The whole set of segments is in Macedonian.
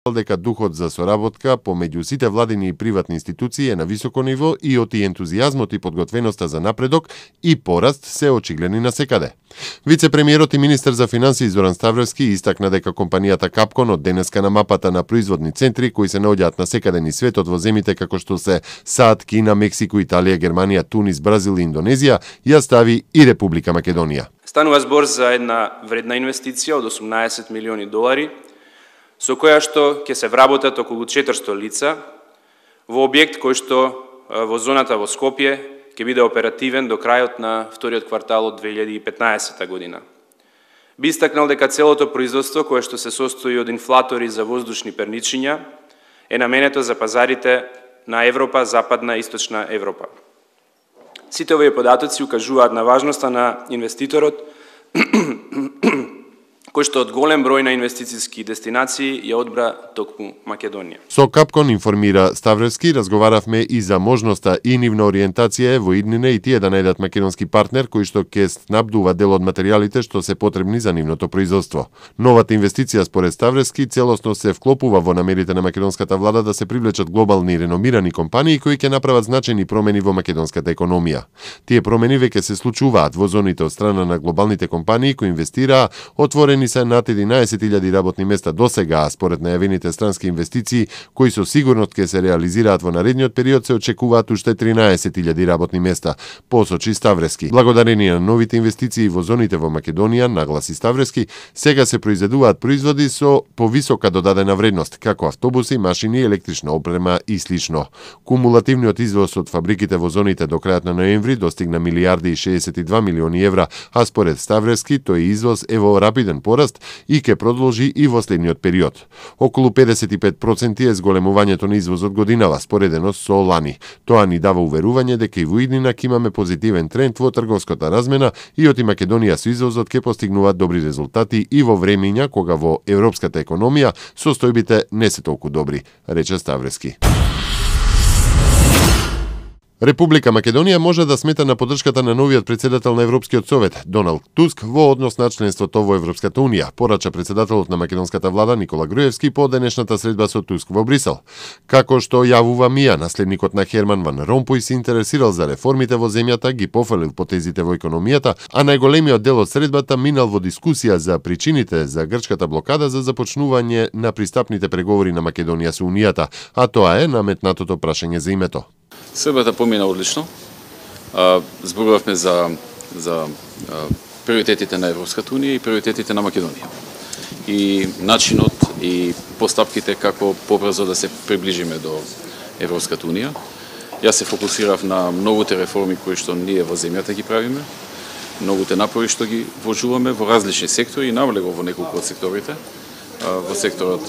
дека духот за соработка помеѓу сите владини и приватни институции е на високо ниво и оти ентузијазмот и подготвеноста за напредок и пораст се очигледни насекаде. Вице-премиерот и министер за финансии Зоран Ставровски истакна дека компанијата Капкон од денеска на мапата на производни центри кои се наоѓаат насекаде низ светот во земите како што се САД, Кина, Мексико, Италија, Германија, Тунис, Бразил и Индонезија, ја стави и Република Македонија. Станува збор за една вредна инвестиција од 18 милиони долари, со која што ќе се вработат околу 400 лица во објект кој што во зоната во Скопје ќе биде оперативен до крајот на вториот квартал од 2015 година. Би истакнал дека целото производство кое што се состои од инфлатори за воздушни перничиња е наменето за пазарите на Европа, Западна и Источна Европа. Сите овие податоци укажуваат на важноста на инвеститорот кој што од голем број на инвестициски дестинации ја одбра токму Македонија. Со Капкон, информира Ставровски, разговаравме и за можноста и нивна ориентација во иднина и тие да најдат македонски партнер кој што ќе снабдува дел од материјалите што се потребни за нивното производство. Новата инвестиција според Ставровски целосно се вклопува во намерите на македонската влада да се привлечат глобални реномирани компании кои ќе направат значајни промени во македонската економија. Тие промени веќе се случуваат во зоните од страна на глобалните компании кои инвестираа, отворени се над 11.000 работни места досега, а според најавените странски инвестиции кои со сигурност ќе се реализираат во наредниот период се очекуваат уште 13.000 работни места, посочи Ставровски. Благодарение на новите инвестиции во зоните во Македонија, нагласи Ставровски, сега се произведуваат производи со повисока додадена вредност, како автобуси, машини, електрична опрема и слично. Кумулативниот извоз од фабриките во зоните до крајот на ноември достигна милијарди и 62 милиони евра, а според Ставровски тој извоз е во рапиден пораст и ќе продолжи и во следниот период. Околу 55% е зголемувањето на извозот годинава, споредено со лани. Тоа ни дава уверување дека и во иднина ќе имаме позитивен тренд во трговската размена и оти Македонија со извозот ќе постигнуваат добри резултати и во времења кога во европската економија состојбите не се толку добри, рече Ставровски. Република Македонија може да смета на поддршката на новиот председател на Европскиот совет, Доналд Туск, во однос на членството во Европската унија, порача председателот на македонската влада Никола Груевски по денешната средба со Туск во Брисел. Како што јавува МИА, наследникот на Херман Ван Ромпуј се интересирал за реформите во земјата, ги пофалил потезите во економијата, а најголемиот дел од средбата минал во дискусија за причините за грчката блокада за започнување на пристапните преговори на Македонија со Унијата, а тоа е наметнатото прашање за името. Средбата помина одлично. Зборувавме за приоритетите на Европската унија и приоритетите на Македонија. И начинот и постапките како побрзо да се приближиме до Европската унија. Јас се фокусирав на многуте реформи кои што ние во земјата ги правиме, многуте напори што ги вложуваме во различни сектори и навлего во неколку од секторите, во секторот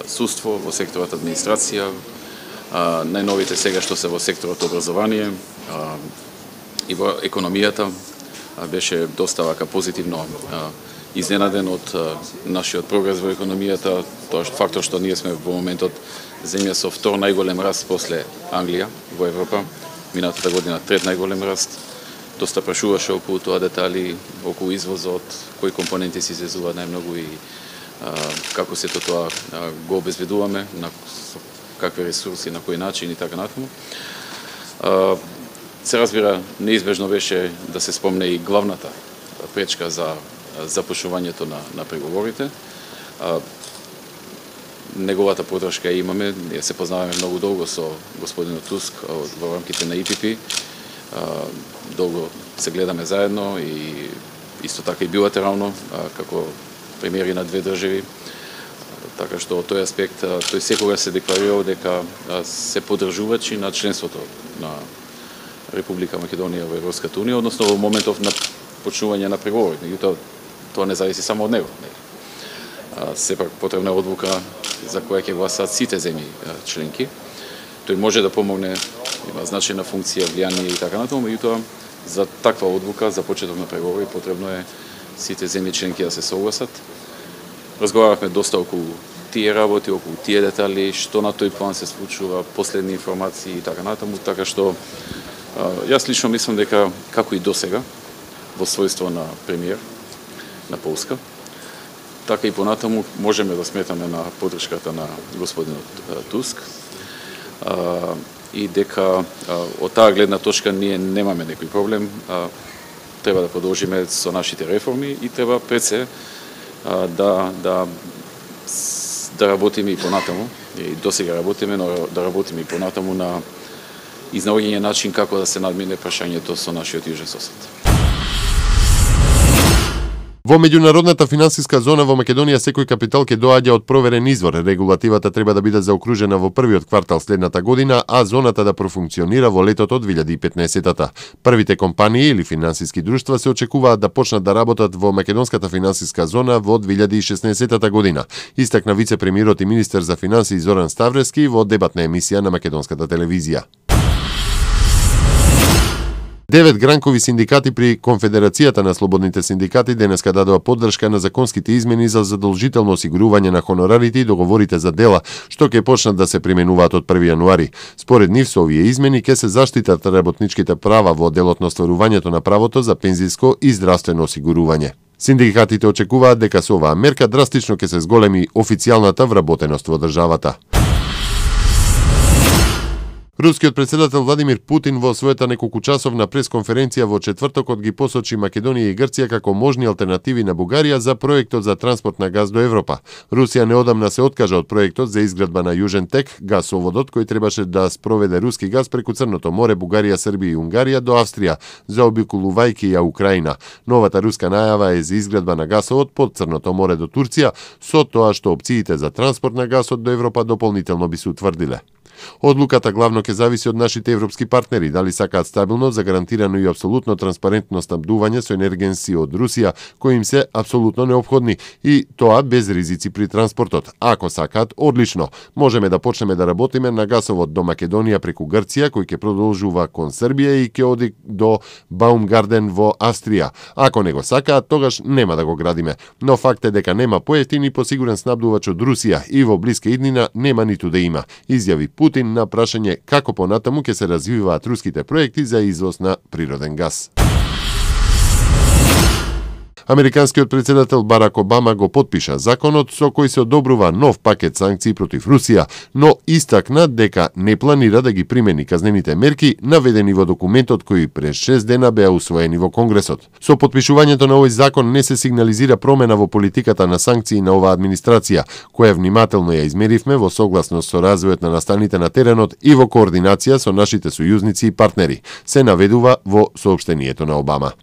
судство, во секторот администрација, најновите сега што се во секторот образование и во економијата. Беше доста вака позитивно изненаден од нашиот прогрес во економијата, тоа фактор што ние сме во моментот земја со втор најголем раст после Англија во Европа, минатата година трет најголем раст. Доста прашуваше околу тоа детали, околу извозот, кои компоненти се излезуваат најмногу и како сето тоа го обезбедуваме, какви ресурси, на кој начин и така натаму. Се разбира, неизбежно беше да се спомне и главната пречка за започнувањето на преговорите. Неговата поддршка имаме, ние се познаваме многу долго со господинот Туск во рамките на ИПП. Долго се гледаме заедно и исто така и билатерално, како премиери на две држави. Така што од тој аспект тој секогаш се декларирал дека се поддржувачи на членството на Република Македонија во Европската унија, односно во моментов на почнување на преговори. Меѓутоа тоа не зависи само од него. Сепак потребна одлука за која ќе гласаат сите земји членки. Тој може да помогне, има значајна функција, влијание и така натаму, меѓутоа за таква одлука за почеток на преговори потребно е сите земји членки да се согласат. Разговаравме доста околу тие работи, околу тие детали, што на тој план се случува, последни информации и така натаму, така што јас лично мислам дека како и досега во својство на премиер на Полска, така и понатаму можеме да сметаме на поддршката на господинот Туск. И дека од таа гледна точка ние немаме некој проблем. Треба да продолжиме со нашите реформи и треба пред се да работиме и понатаму. И досега работиме, но да работиме и понатаму на изнаоѓање начин како да се надмине прашањето со нашиот јужен сосед. Во меѓународната финансиска зона во Македонија секој капитал ќе доаѓа од проверен извор. Регулативата треба да биде заокружена во првиот квартал следната година, а зоната да профункционира во летото од 2015-та. Првите компании или финансиски друштва се очекуваат да почнат да работат во македонската финансиска зона во 2016 година, истакна вице-премиерот и министер за финансии Зоран Ставревски во дебатна емисија на македонската телевизија. 9 гранкови синдикати при Конфедерацијата на слободните синдикати денеска дадоа поддршка на законските измени за задолжително осигурување на хонорарите и договорите за дела, што ќе почнат да се применуваат од 1 јануари. Според нив со овие измени ќе се заштитат работничките права во делот на остварувањето на правото за пензиско и здравствено осигурување. Синдикатите очекуваат дека со оваа мерка драстично ќе се зголеми официјалната вработеност во државата. Рускиот председател Владимир Путин во својата неколкучасовна пресконференција во четвртокот ги посочи Македонија и Грција како можни алтернативи на Бугарија за проектот за транспорт на газ до Европа. Русија неодамна се откажа од проектот за изградба на Јужен тек, гасоводот кој требаше да спроведе руски газ преку Црното море, Бугарија, Србија и Унгарија до Австрија, заобиколувајќи ја Украина. Новата руска најава е за изградба на гасовод под Црното море до Турција, со тоа што опциите за транспорт на гасот до Европа дополнително би се утврдиле. Одлуката главно ќе зависи од нашите европски партнери, дали сакаат стабилно, загарантирано и апсолутно транспарентно снабдување со енергенси од Русија, кои им се апсолутно неопходни, и тоа без ризици при транспортот. Ако сакаат, одлично, можеме да почнеме да работиме на гасовод до Македонија преку Грција, кој ќе продолжува кон Србија и ќе оди до Баумгарден во Австрија. Ако не го сакаат, тогаш нема да го градиме. Но факт е дека нема поевтин и посигурен снабдувач од Русија и во блиска иднина нема ниту да има, изјави Путин на прашање како понатаму ќе се развиваат руските проекти за извоз на природен газ. Американскиот председател Барак Обама го потпиша законот со кој се одобрува нов пакет санкции против Русија, но истакна дека не планира да ги примени казнените мерки наведени во документот кој пред 6 дена беа усвоени во Конгресот. Со потпишувањето на овој закон не се сигнализира промена во политиката на санкции на оваа администрација, која внимателно ја измеривме во согласност со развојот на настаните на теренот и во координација со нашите сојузници и партнери, се наведува во соопштението на Обама.